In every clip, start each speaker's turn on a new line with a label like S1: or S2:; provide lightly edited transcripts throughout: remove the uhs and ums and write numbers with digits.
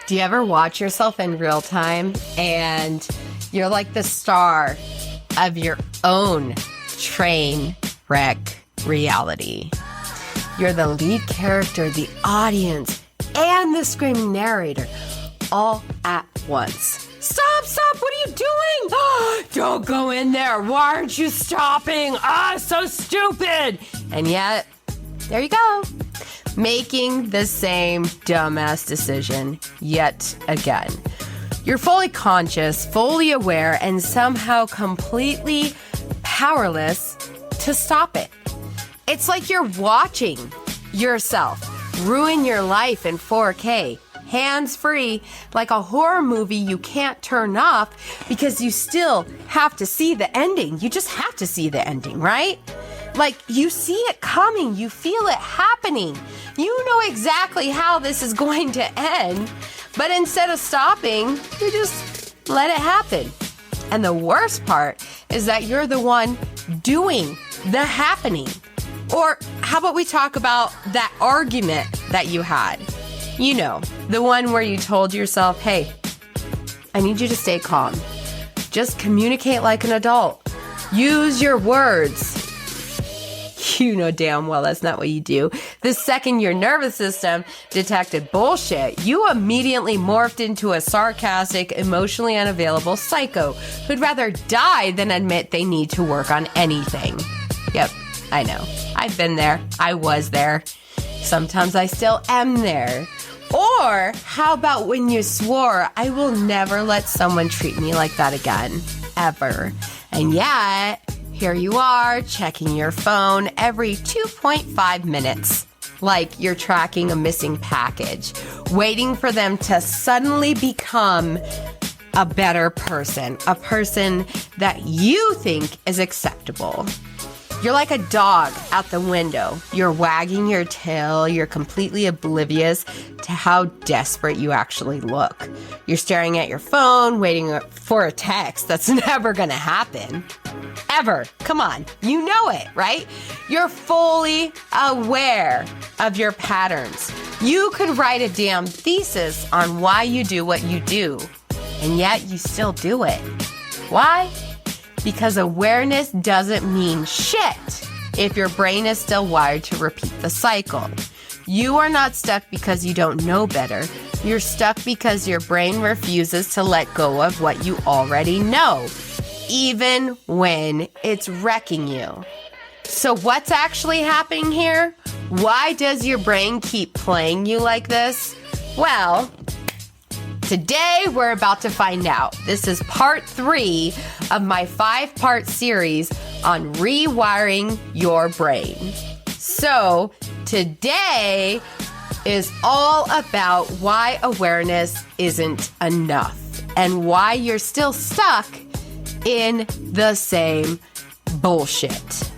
S1: Do you ever watch yourself in real time and you're like the star of your own train wreck reality? You're the lead character, the audience, and the screaming narrator all at once. Stop, what are you doing? Don't go in there. Why aren't you stopping? So stupid. And yet, there you go. Making the same dumbass decision yet again. You're fully conscious, fully aware, and somehow completely powerless to stop it. It's like you're watching yourself ruin your life in 4K, hands-free, like a horror movie you can't turn off because you still have to see the ending. You just have to see the ending, right? Like, you see it coming. You feel it happening. You know exactly how this is going to end. But instead of stopping, you just let it happen. And the worst part is that you're the one doing the happening. Or how about we talk about that argument that you had? You know, the one where you told yourself, hey, I need you to stay calm. Just communicate like an adult. Use your words. You know damn well that's not what you do. The second your nervous system detected bullshit, you immediately morphed into a sarcastic, emotionally unavailable psycho who'd rather die than admit they need to work on anything. Yep, I know. I've been there. I was there. Sometimes I still am there. Or how about when you swore, I will never let someone treat me like that again, ever. And yet, here you are, checking your phone every 2.5 minutes, like you're tracking a missing package, waiting for them to suddenly become a better person, a person that you think is acceptable. You're like a dog out the window. You're wagging your tail. You're completely oblivious to how desperate you actually look. You're staring at your phone, waiting for a text that's never going to happen. Ever. Come on. You know it, right? You're fully aware of your patterns. You could write a damn thesis on why you do what you do, and yet you still do it. Why? Because awareness doesn't mean shit if your brain is still wired to repeat the cycle. You are not stuck because you don't know better. You're stuck because your brain refuses to let go of what you already know, even when it's wrecking you. So what's actually happening here? Why does your brain keep playing you like this? Well, today, we're about to find out. This is part 3 of my 5-part series on rewiring your brain. So, today is all about why awareness isn't enough and why you're still stuck in the same bullshit.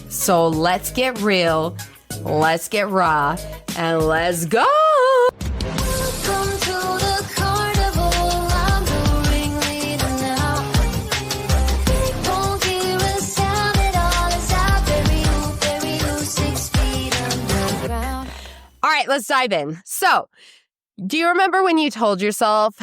S1: So, let's get real, let's get raw, and let's go! All right, let's dive in. So, do you remember when you told yourself,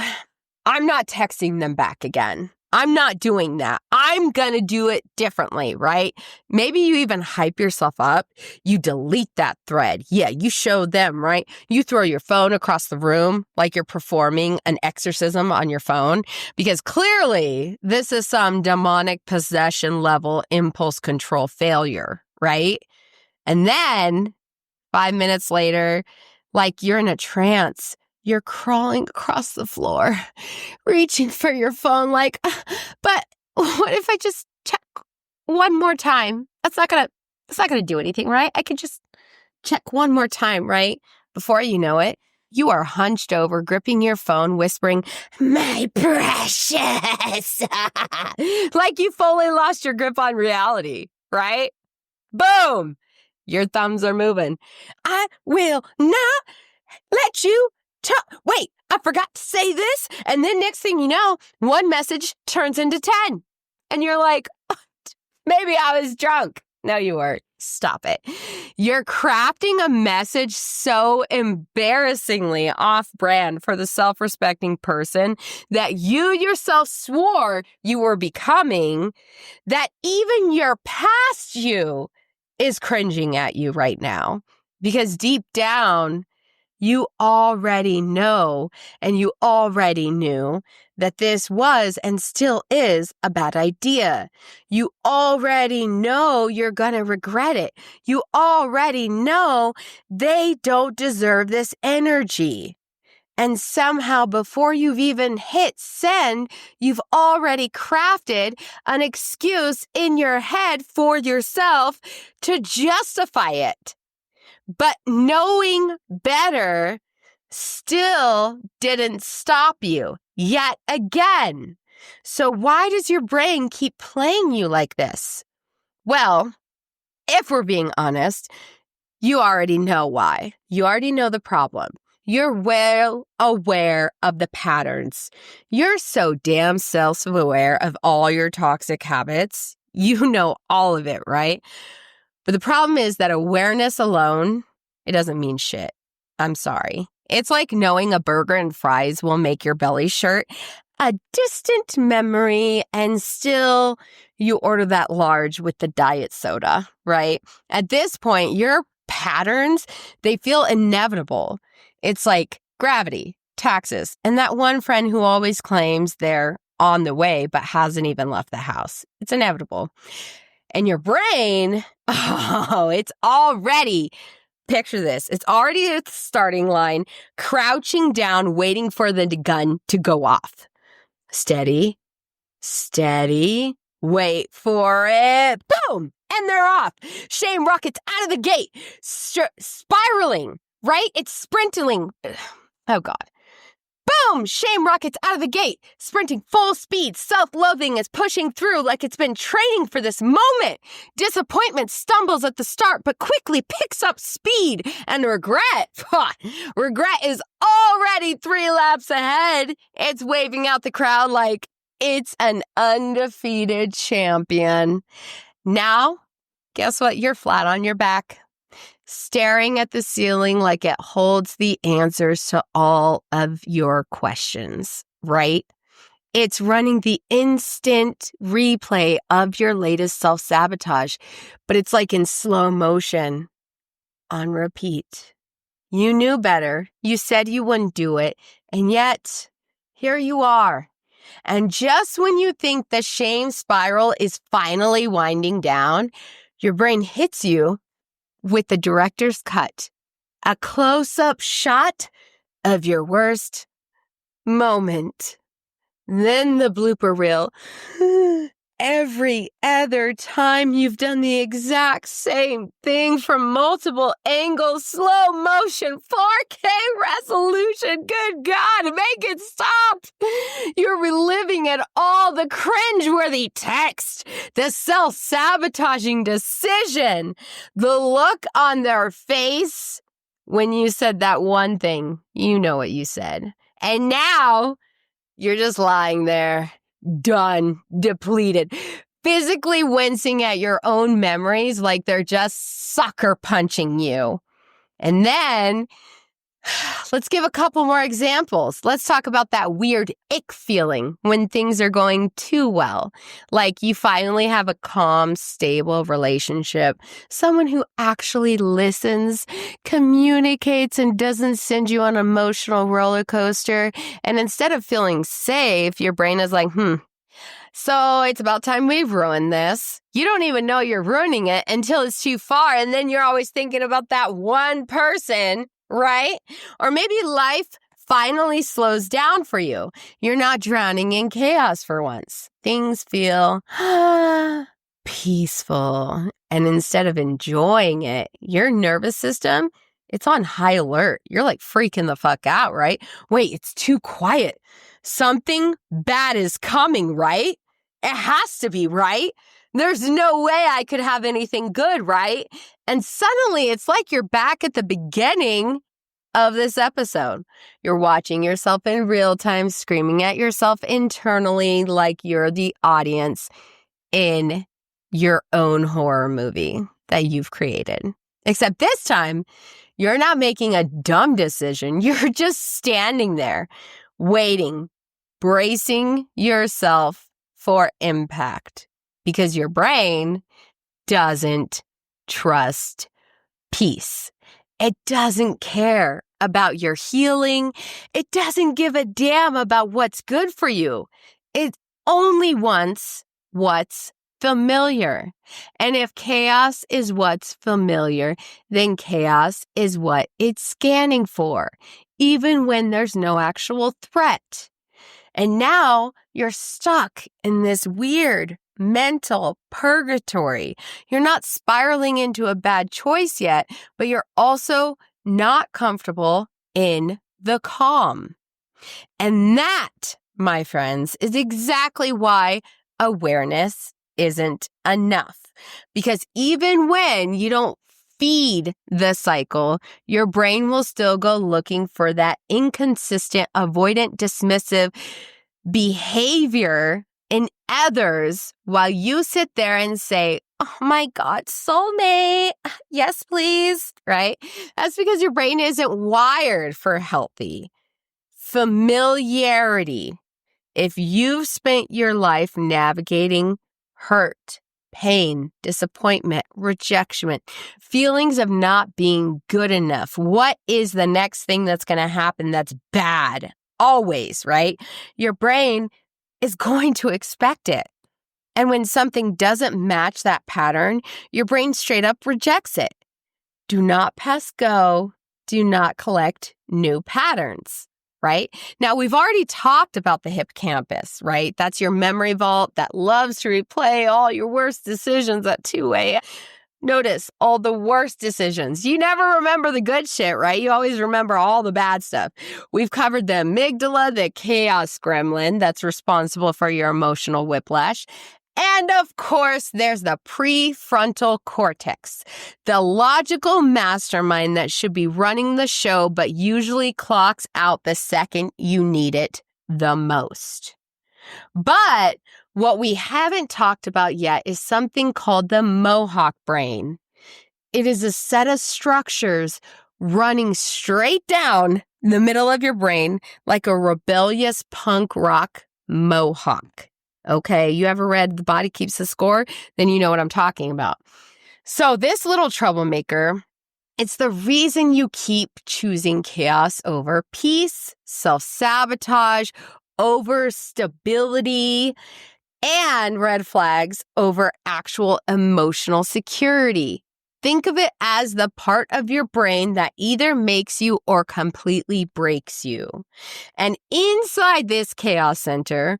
S1: I'm not texting them back again. I'm not doing that. I'm going to do it differently, right? Maybe you even hype yourself up. You delete that thread. Yeah, you show them, right? You throw your phone across the room like you're performing an exorcism on your phone because clearly this is some demonic possession level impulse control failure, right? And then 5 minutes later, like you're in a trance, you're crawling across the floor, reaching for your phone like, but what if I just check one more time? It's not gonna do anything, right? I could just check one more time, right? Before you know it, you are hunched over, gripping your phone, whispering, my precious, like you fully lost your grip on reality, right? Boom! Your thumbs are moving. I will not let you wait, I forgot to say this. And then next thing you know, one message turns into 10. And you're like, maybe I was drunk. No, you weren't. Stop it. You're crafting a message so embarrassingly off-brand for the self-respecting person that you yourself swore you were becoming, that even your past you is cringing at you right now. Because deep down, you already know, and you already knew that this was and still is a bad idea. You already know you're going to regret it. You already know they don't deserve this energy. And somehow, before you've even hit send, you've already crafted an excuse in your head for yourself to justify it. But knowing better still didn't stop you yet again. So why does your brain keep playing you like this? Well, if we're being honest, you already know why. You already know the problem. You're well aware of the patterns. You're so damn self-aware of all your toxic habits. You know all of it, right? But the problem is that awareness alone, it doesn't mean shit. I'm sorry. It's like knowing a burger and fries will make your belly shirt a distant memory, and still you order that large with the diet soda, right? At this point, your patterns, they feel inevitable. It's like gravity, taxes, and that one friend who always claims they're on the way but hasn't even left the house. It's inevitable. And your brain, it's already, picture this, it's already at the starting line, crouching down, waiting for the gun to go off. Steady, steady, wait for it, boom, and they're off. Shame rockets out of the gate, spiraling, right? It's sprinting. Oh, God. Boom! Shame rockets out of the gate, sprinting full speed. Self-loathing is pushing through like it's been training for this moment. Disappointment stumbles at the start, but quickly picks up speed. And regret is already 3 laps ahead. It's waving out the crowd like it's an undefeated champion. Now, guess what? You're flat on your back, staring at the ceiling like it holds the answers to all of your questions, right? It's running the instant replay of your latest self-sabotage, but it's like in slow motion, on repeat. You knew better. You said you wouldn't do it, and yet, here you are. And just when you think the shame spiral is finally winding down, your brain hits you with the director's cut, a close-up shot of your worst moment. Then the blooper reel. Every other time you've done the exact same thing from multiple angles, slow motion, 4K resolution. Good God, make it stop. You're reliving it all, the cringeworthy text, the self-sabotaging decision, the look on their face when you said that one thing. You know what you said. And now you're just lying there, done, depleted, physically wincing at your own memories like they're just sucker punching you. And then, let's give a couple more examples. Let's talk about that weird ick feeling when things are going too well. Like you finally have a calm, stable relationship. Someone who actually listens, communicates, and doesn't send you on an emotional roller coaster. And instead of feeling safe, your brain is like, so it's about time we've ruined this. You don't even know you're ruining it until it's too far. And then you're always thinking about that one person, right? Or maybe life finally slows down for you. You're not drowning in chaos for once. Things feel peaceful. And instead of enjoying it, your nervous system, it's on high alert. You're like freaking the fuck out, right? Wait, it's too quiet. Something bad is coming, right? It has to be, right? There's no way I could have anything good, right? And suddenly it's like you're back at the beginning of this episode. You're watching yourself in real time, screaming at yourself internally like you're the audience in your own horror movie. that you've created. Except this time, you're not making a dumb decision. You're just standing there, waiting, bracing yourself for impact because your brain doesn't trust peace. It doesn't care about your healing. It doesn't give a damn about what's good for you. It only wants what's familiar. And if chaos is what's familiar, then chaos is what it's scanning for, even when there's no actual threat. And now you're stuck in this weird mental purgatory. You're not spiraling into a bad choice yet, but you're also not comfortable in the calm. And that, my friends, is exactly why awareness isn't enough. Because even when you don't feed the cycle, your brain will still go looking for that inconsistent, avoidant, dismissive behavior in others while you sit there and say, oh my God, soulmate, yes, please, right? That's because your brain isn't wired for healthy familiarity. If you've spent your life navigating hurt, pain, disappointment, rejection, feelings of not being good enough, what is the next thing that's going to happen that's bad? Always, right? Your brain is going to expect it. And when something doesn't match that pattern, your brain straight up rejects it. Do not pass go. Do not collect new patterns, right? Now, we've already talked about the hippocampus, right? That's your memory vault that loves to replay all your worst decisions at 2 a.m. Notice all the worst decisions. You never remember the good shit, right? You always remember all the bad stuff. We've covered the amygdala, the chaos gremlin that's responsible for your emotional whiplash. And of course, there's the prefrontal cortex, the logical mastermind that should be running the show, but usually clocks out the second you need it the most. But what we haven't talked about yet is something called the Mohawk Brain. It is a set of structures running straight down the middle of your brain like a rebellious punk rock mohawk. Okay, you ever read The Body Keeps the Score? Then you know what I'm talking about. So this little troublemaker, it's the reason you keep choosing chaos over peace, self-sabotage, over stability, and red flags over actual emotional security. Think of it as the part of your brain that either makes you or completely breaks you. And inside this chaos center,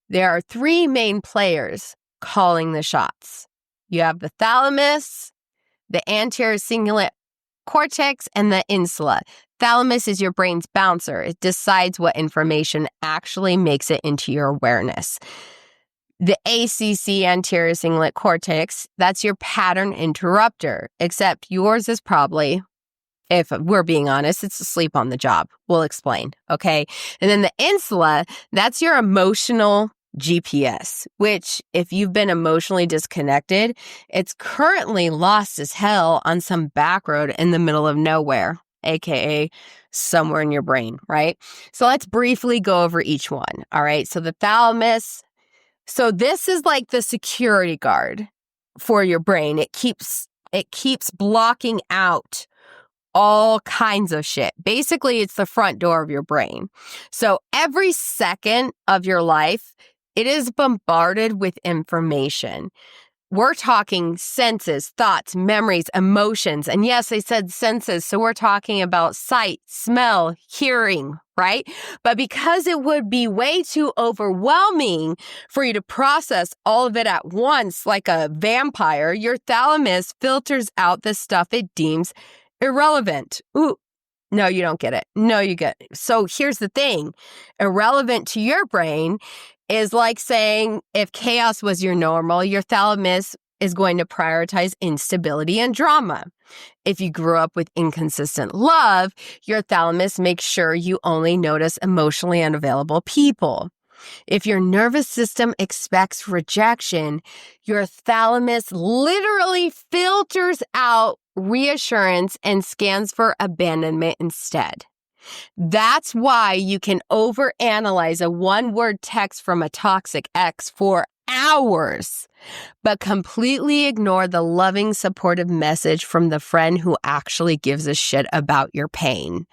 S1: there are 3 main players calling the shots. You have the thalamus, the anterior cingulate cortex, and the insula. Thalamus is your brain's bouncer. It decides what information actually makes it into your awareness. The ACC, anterior cingulate cortex, that's your pattern interrupter, except yours is probably, if we're being honest, it's asleep on the job. We'll explain, okay? And then the insula, that's your emotional GPS, which if you've been emotionally disconnected, it's currently lost as hell on some back road in the middle of nowhere, aka somewhere in your brain, right? So let's briefly go over each one, all right? So the thalamus, so this is like the security guard for your brain. It keeps blocking out all kinds of shit. Basically, it's the front door of your brain. So every second of your life, it is bombarded with information. We're talking senses, thoughts, memories, emotions. And yes, I said senses, so we're talking about sight, smell, hearing, right? But because it would be way too overwhelming for you to process all of it at once like a vampire, your thalamus filters out the stuff it deems irrelevant. Ooh, no, you don't get it. No, you get it. So here's the thing. Irrelevant to your brain is like saying if chaos was your normal, your thalamus is going to prioritize instability and drama. If you grew up with inconsistent love, your thalamus makes sure you only notice emotionally unavailable people. If your nervous system expects rejection, your thalamus literally filters out reassurance and scans for abandonment instead. That's why you can overanalyze a one-word text from a toxic ex for hours, but completely ignore the loving, supportive message from the friend who actually gives a shit about your pain.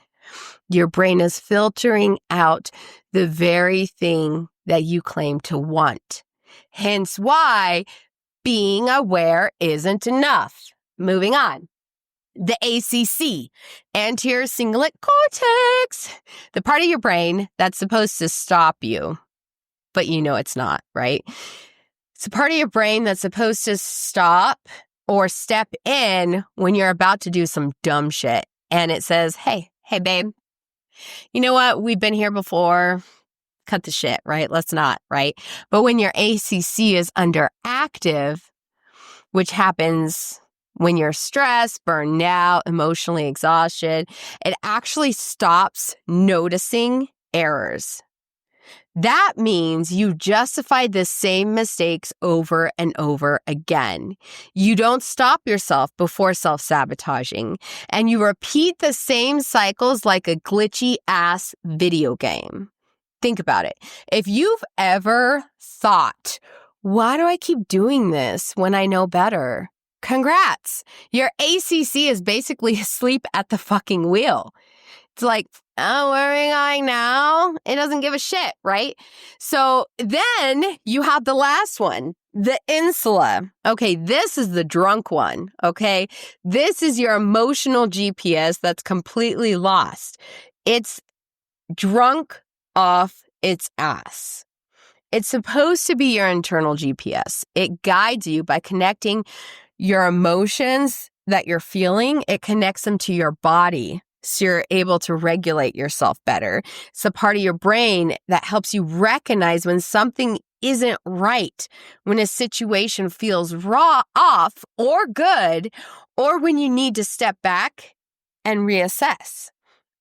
S1: Your brain is filtering out the very thing that you claim to want. Hence why being aware isn't enough. Moving on. The ACC, anterior cingulate cortex, the part of your brain that's supposed to stop you, but you know it's not, right? It's a part of your brain that's supposed to stop or step in when you're about to do some dumb shit. And it says, hey, babe, you know what? We've been here before. Cut the shit, right? Let's not, right? But when your ACC is underactive, which happens when you're stressed, burned out, emotionally exhausted, it actually stops noticing errors. That means you justify the same mistakes over and over again. You don't stop yourself before self-sabotaging, and you repeat the same cycles like a glitchy-ass video game. Think about it. If you've ever thought, why do I keep doing this when I know better? Congrats. Your ACC is basically asleep at the fucking wheel. It's like, oh, where are we going now? It doesn't give a shit, right? So then you have the last one, the insula. Okay, this is the drunk one, okay? This is your emotional GPS that's completely lost. It's drunk off its ass. It's supposed to be your internal GPS. It guides you by connecting your emotions that you're feeling. It connects them to your body so you're able to regulate yourself better. It's a part of your brain that helps you recognize when something isn't right, when a situation feels off or good, or when you need to step back and reassess.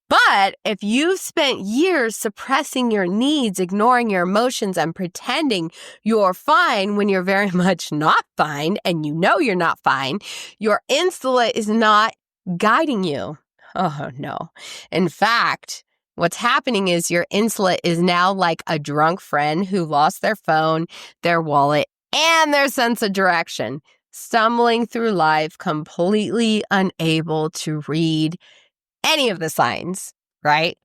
S1: But if you've spent years suppressing your needs, ignoring your emotions, and pretending you're fine when you're very much not fine, and you know you're not fine, your insula is not guiding you. Oh, no. In fact, what's happening is your insula is now like a drunk friend who lost their phone, their wallet, and their sense of direction, stumbling through life completely unable to read any of the signs, right?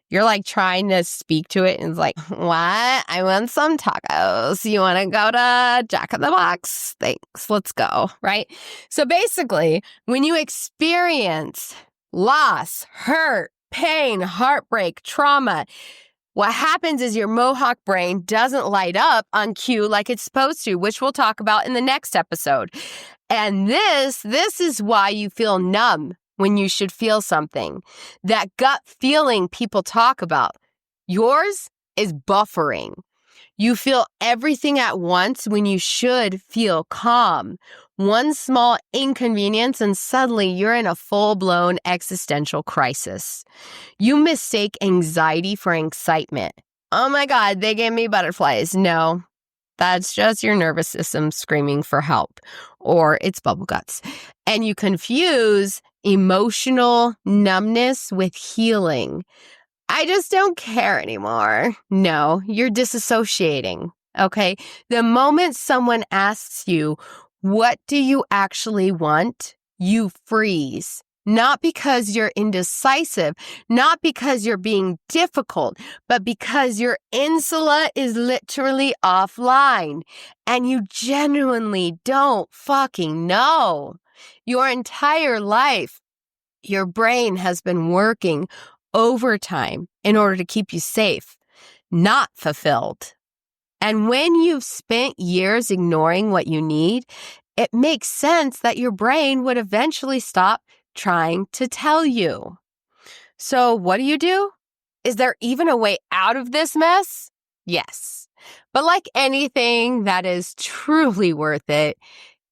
S1: You're like trying to speak to it and it's like, what? I want some tacos. You want to go to Jack in the Box? Thanks. Let's go, right? So basically, when you experience loss, hurt, pain, heartbreak, trauma, what happens is your Mohawk brain doesn't light up on cue like it's supposed to, which we'll talk about in the next episode. And this is why you feel numb when you should feel something. That gut feeling people talk about. Yours is buffering. You feel everything at once when you should feel calm. One small inconvenience and suddenly you're in a full-blown existential crisis. You mistake anxiety for excitement. Oh my God, they gave me butterflies. No, that's just your nervous system screaming for help, or it's bubble guts. And you confuse emotional numbness with healing. I just don't care anymore. No, you're disassociating, okay? The moment someone asks you, what do you actually want? You freeze. Not because you're indecisive, not because you're being difficult, but because your insula is literally offline and you genuinely don't fucking know. Your entire life, your brain has been working overtime in order to keep you safe, not fulfilled. And when you've spent years ignoring what you need, it makes sense that your brain would eventually stop trying to tell you. So what do? Is there even a way out of this mess? Yes. But like anything that is truly worth it,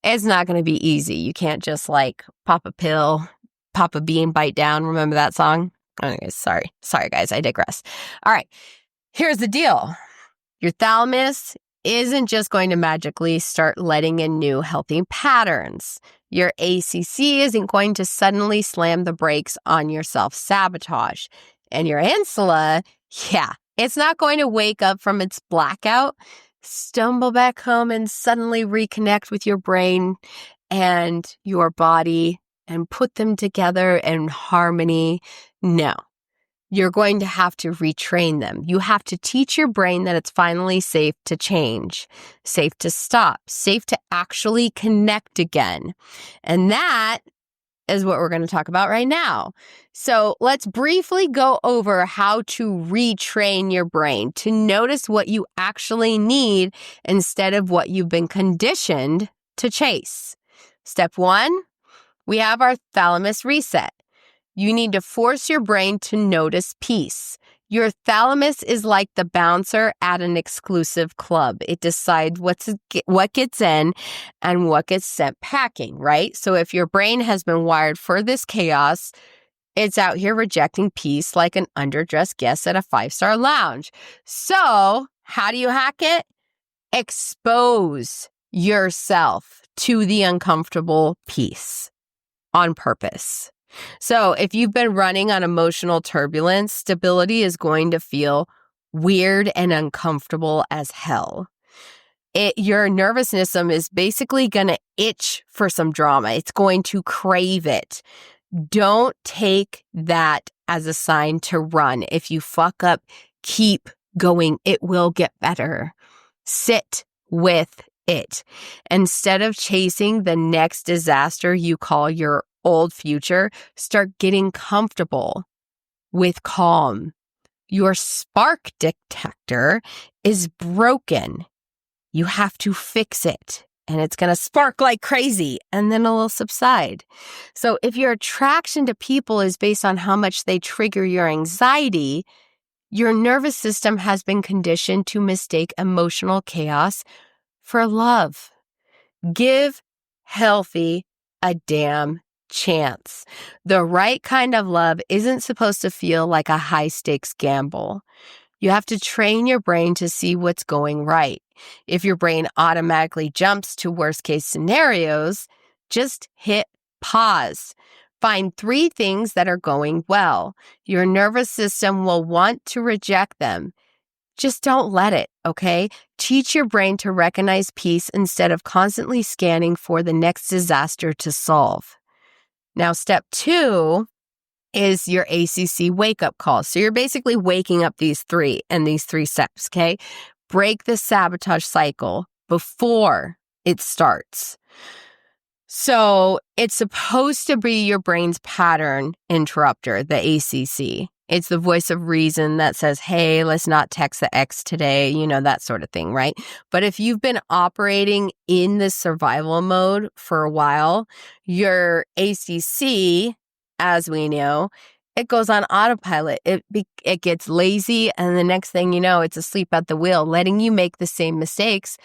S1: it's not going to be easy. You can't just like pop a pill, pop a bean, bite down. Remember that song? Anyways, sorry guys, I digress. All right, here's the deal. Your thalamus isn't just going to magically start letting in new healthy patterns. Your ACC isn't going to suddenly slam the brakes on your self-sabotage. And your insula, it's not going to wake up from its blackout, stumble back home, and suddenly reconnect with your brain and your body and put them together in harmony. No. You're going to have to retrain them. You have to teach your brain that it's finally safe to change, safe to stop, safe to actually connect again. And that is what we're going to talk about right now. So let's briefly go over how to retrain your brain to notice what you actually need instead of what you've been conditioned to chase. Step 1, we have our thalamus reset. You need to force your brain to notice peace. Your thalamus is like the bouncer at an exclusive club. It decides what gets in and what gets sent packing, right? So if your brain has been wired for this chaos, it's out here rejecting peace like an underdressed guest at a 5-star lounge. So how do you hack it? Expose yourself to the uncomfortable peace on purpose. So if you've been running on emotional turbulence, stability is going to feel weird and uncomfortable as hell. Your nervous system is basically going to itch for some drama. It's going to crave it. Don't take that as a sign to run. If you fuck up, keep going. It will get better. Sit with it. Instead of chasing the next disaster you call your old future, start getting comfortable with calm. Your spark detector is broken. You have to fix it, and it's going to spark like crazy, and then it will subside. So if your attraction to people is based on how much they trigger your anxiety, your nervous system has been conditioned to mistake emotional chaos for love. Give healthy a damn chance. The right kind of love isn't supposed to feel like a high-stakes gamble. You have to train your brain to see what's going right. If your brain automatically jumps to worst-case scenarios, just hit pause. Find 3 things that are going well. Your nervous system will want to reject them. Just don't let it, okay? Teach your brain to recognize peace instead of constantly scanning for the next disaster to solve. Now, step 2 is your ACC wake-up call. So you're basically waking up these 3 steps, okay? Break the sabotage cycle before it starts. So it's supposed to be your brain's pattern interrupter, the ACC. It's the voice of reason that says, hey, let's not text the ex today, that sort of thing, right? But if you've been operating in this survival mode for a while, your ACC, as we know, it goes on autopilot. It gets lazy, and the next thing you know, it's asleep at the wheel, letting you make the same mistakes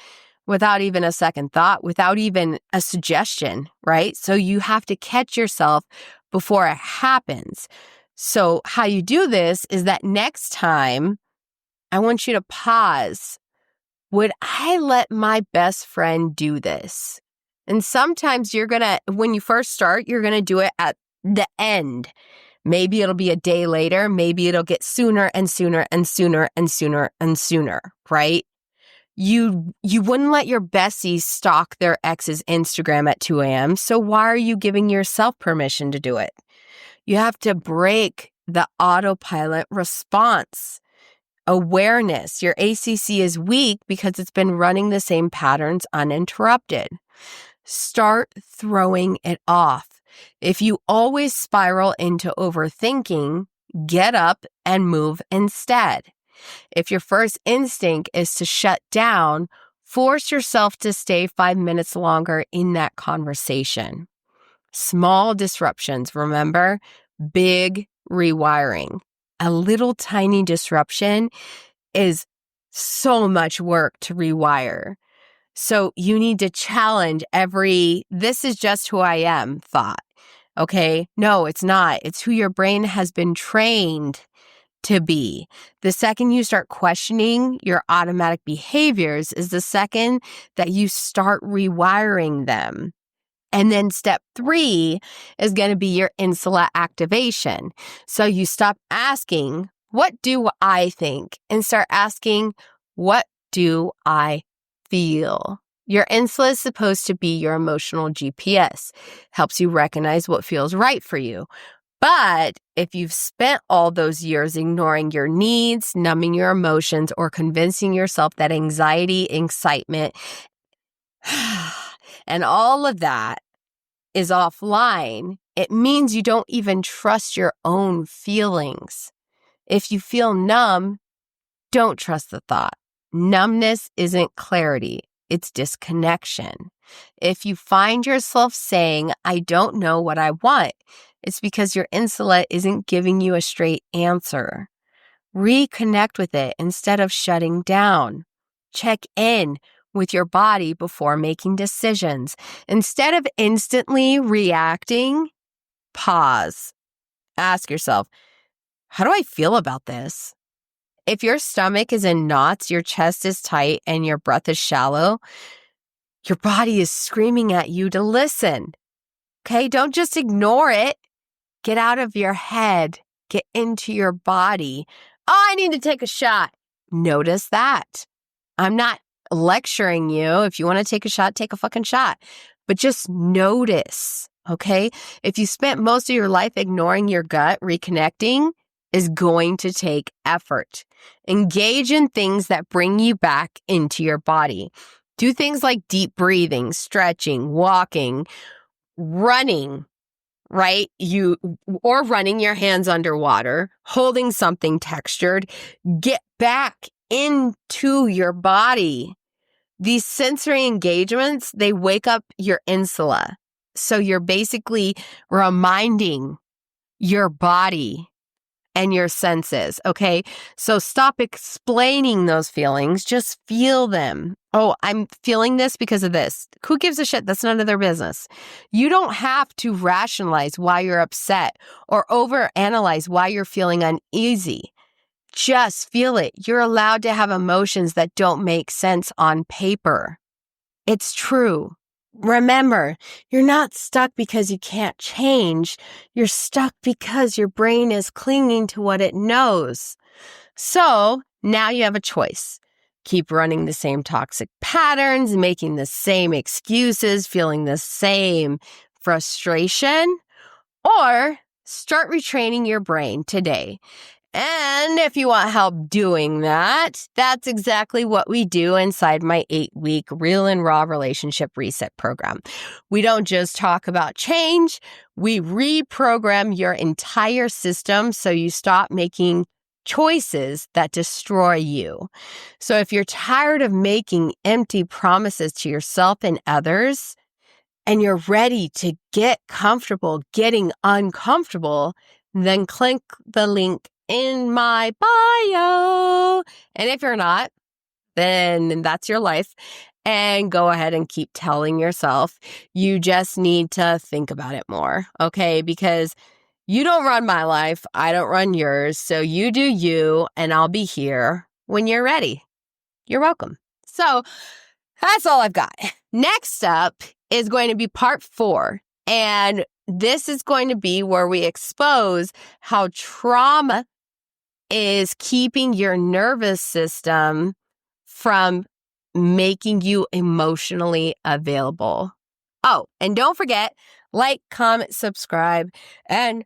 S1: without even a second thought, without even a suggestion, right? So you have to catch yourself before it happens. So how you do this is that next time, I want you to pause. Would I let my best friend do this? And sometimes when you first start, you're going to do it at the end. Maybe it'll be a day later. Maybe it'll get sooner and sooner and sooner and sooner and sooner, right? You wouldn't let your bestie stalk their ex's Instagram at 2 a.m., so why are you giving yourself permission to do it? You have to break the autopilot response. Awareness. Your ACC is weak because it's been running the same patterns uninterrupted. Start throwing it off. If you always spiral into overthinking, get up and move instead. If your first instinct is to shut down, force yourself to stay 5 minutes longer in that conversation. Small disruptions, remember? Big rewiring. A little tiny disruption is so much work to rewire. So you need to challenge this is just who I am thought. Okay? No, it's not. It's who your brain has been trained to be. The second you start questioning your automatic behaviors is the second that you start rewiring them. And then step 3 is going to be your insula activation. So you stop asking, what do I think? And start asking, what do I feel? Your insula is supposed to be your emotional GPS. Helps you recognize what feels right for you. But if you've spent all those years ignoring your needs, numbing your emotions, or convincing yourself that anxiety, excitement, and all of that is offline, it means you don't even trust your own feelings. If you feel numb, don't trust the thought. Numbness isn't clarity, it's disconnection. If you find yourself saying, I don't know what I want, it's because your insula isn't giving you a straight answer. Reconnect with it instead of shutting down. Check in with your body before making decisions. Instead of instantly reacting, pause. Ask yourself, how do I feel about this? If your stomach is in knots, your chest is tight, and your breath is shallow, your body is screaming at you to listen. Okay, don't just ignore it. Get out of your head. Get into your body. Oh, I need to take a shot. Notice that. I'm not lecturing you. If you want to take a shot, take a fucking shot. But just notice, okay? If you spent most of your life ignoring your gut, reconnecting is going to take effort. Engage in things that bring you back into your body. Do things like deep breathing, stretching, walking, running, right? Or running your hands underwater, holding something textured. Get back into your body. These sensory engagements, they wake up your insula. So you're basically reminding your body and your senses, okay? So stop explaining those feelings. Just feel them. Oh, I'm feeling this because of this. Who gives a shit? That's none of their business. You don't have to rationalize why you're upset or overanalyze why you're feeling uneasy. Just feel it. You're allowed to have emotions that don't make sense on paper. It's true. Remember, you're not stuck because you can't change. You're stuck because your brain is clinging to what it knows. So now you have a choice. Keep running the same toxic patterns, making the same excuses, feeling the same frustration, or start retraining your brain today. And if you want help doing that, that's exactly what we do inside my 8-week Real and Raw Relationship Reset program. We don't just talk about change, we reprogram your entire system so you stop making choices that destroy you. So if you're tired of making empty promises to yourself and others, and you're ready to get comfortable getting uncomfortable, then click the link in my bio. And if you're not, then that's your life. And go ahead and keep telling yourself you just need to think about it more, okay? Because you don't run my life. I don't run yours. So you do you, and I'll be here when you're ready. You're welcome. So that's all I've got. Next up is going to be part 4. And this is going to be where we expose how trauma is keeping your nervous system from making you emotionally available. Oh, and don't forget, like, comment, subscribe, and